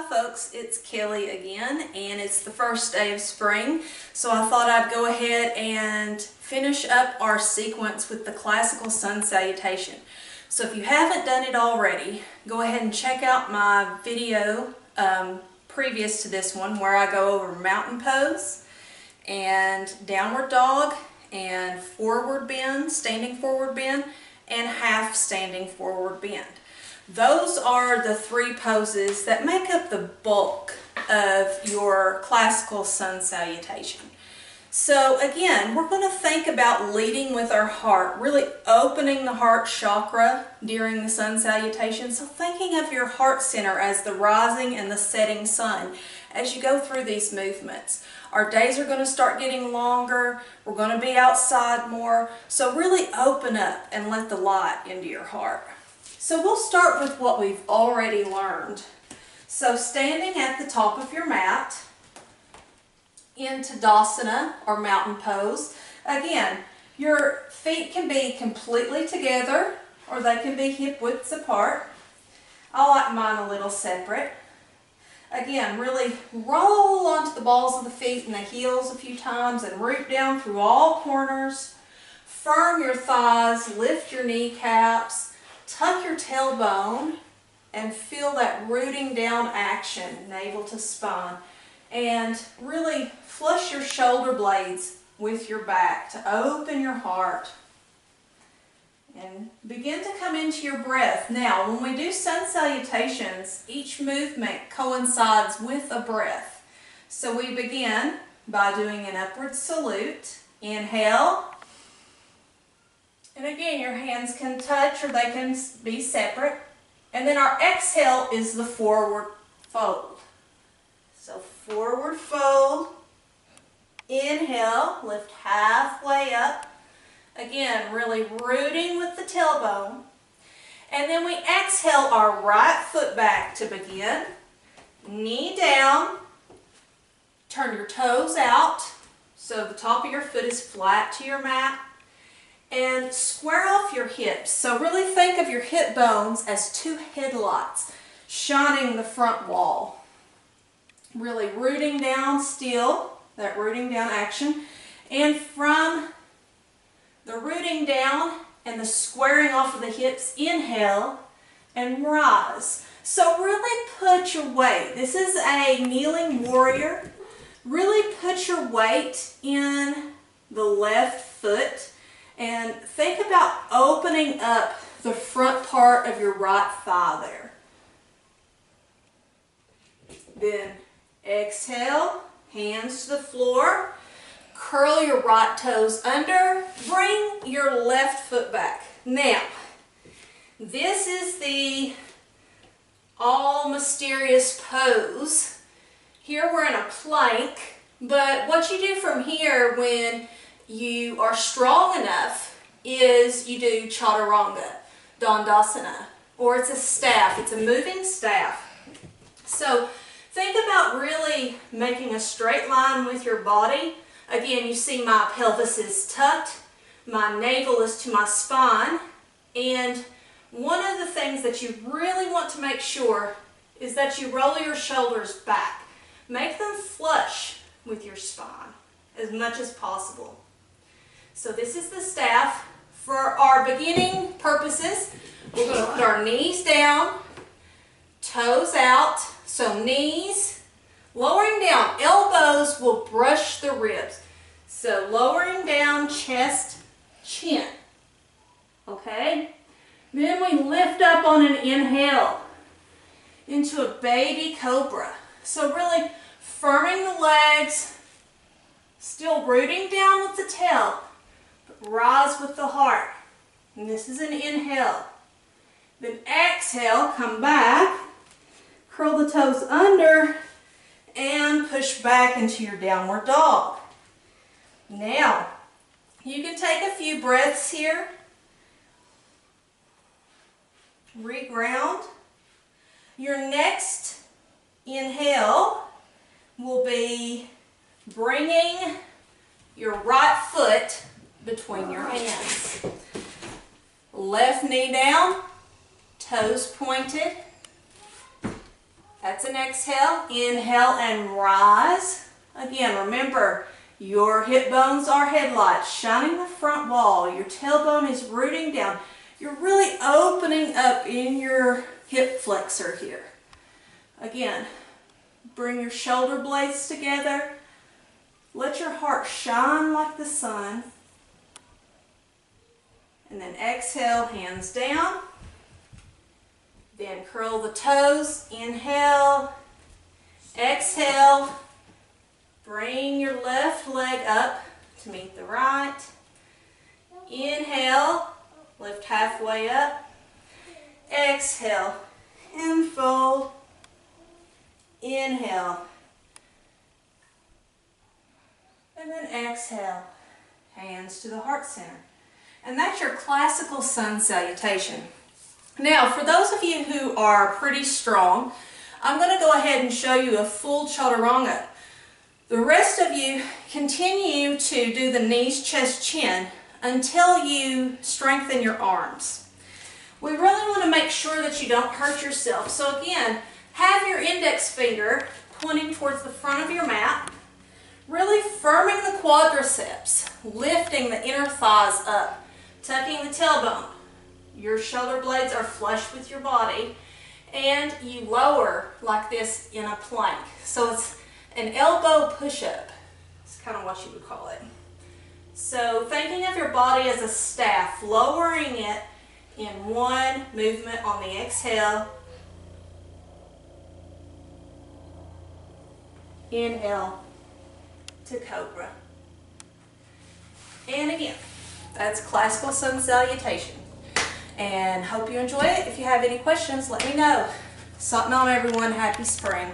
folks, it's Kelly again, and it's the first day of spring, so I thought I'd go ahead and finish up our sequence with the Classical Sun Salutation. So if you haven't done it already, go ahead and check out my video previous to this one where I go over mountain pose and downward dog and forward bend, standing forward bend, and half standing forward bend. Those are the three poses that make up the bulk of your Classical Sun Salutation. So again, we're going to think about leading with our heart, really opening the heart chakra during the Sun Salutation. So thinking of your heart center as the rising and the setting sun as you go through these movements. Our days are going to start getting longer. We're going to be outside more. So really open up and let the light into your heart. So we'll start with what we've already learned. So standing at the top of your mat in Tadasana or mountain pose. Again, your feet can be completely together or they can be hip widths apart. I like mine a little separate. Again, really roll onto the balls of the feet and the heels a few times and root down through all corners. Firm your thighs, lift your kneecaps. Tuck your tailbone and feel that rooting down action, navel to spine. And really flush your shoulder blades with your back to open your heart. And begin to come into your breath. Now, when we do sun salutations, each movement coincides with a breath. So we begin by doing an upward salute. Inhale. And again, your hands can touch or they can be separate. And then our exhale is the forward fold. So forward fold. Inhale, lift halfway up. Again, really rooting with the tailbone. And then we exhale our right foot back to begin. Knee down. Turn your toes out so the top of your foot is flat to your mat. And square off your hips. So really think of your hip bones as two headlights shining the front wall. Really rooting down still, that rooting down action. And from the rooting down and the squaring off of the hips, inhale and rise. So really put your weight. This is a kneeling warrior. Really put your weight in the left foot. And think about opening up the front part of your right thigh there. Then exhale, hands to the floor. Curl your right toes under. Bring your left foot back. Now, this is the all mysterious pose. Here we're in a plank, but what you do from here when you are strong enough is you do Chataranga Dandasana, or it's a staff, it's a moving staff. So think about really making a straight line with your body. Again, you see my pelvis is tucked, my navel is to my spine, and one of the things that you really want to make sure is that you roll your shoulders back. Make them flush with your spine as much as possible. So this is the staff. For our beginning purposes, we're going to put our knees down, toes out. So knees, lowering down, elbows will brush the ribs. So lowering down, chest, chin. Okay? Then we lift up on an inhale into a Baby Cobra. So really firming the legs, still rooting down with the tail. Rise with the heart. And this is an inhale. Then exhale, come back, curl the toes under, and push back into your downward dog. Now, you can take a few breaths here. Reground. Your next inhale will be bringing your right foot between your hands. Left knee down, toes pointed. That's an exhale. Inhale and rise. Again, remember, your hip bones are headlights, shining the front wall. Your tailbone is rooting down. You're really opening up in your hip flexor here. Again, bring your shoulder blades together. Let your heart shine like the sun. And then exhale, hands down. Then curl the toes. Inhale. Exhale. Bring your left leg up to meet the right. Inhale. Lift halfway up. Exhale. And fold. Inhale. And then exhale. Hands to the heart center. And that's your classical sun salutation. Now, for those of you who are pretty strong, I'm going to go ahead and show you a full chaturanga. The rest of you continue to do the knees, chest, chin until you strengthen your arms. We really want to make sure that you don't hurt yourself. So again, have your index finger pointing towards the front of your mat, really firming the quadriceps, lifting the inner thighs up, tucking the tailbone. Your shoulder blades are flush with your body, and you lower like this in a plank. So it's an elbow push-up. It's kind of what you would call it. So thinking of your body as a staff, lowering it in one movement on the exhale. Inhale to Cobra. And again, that's Classical Sun Salutation. And hope you enjoy it. If you have any questions, let me know. Satnam everyone, happy spring.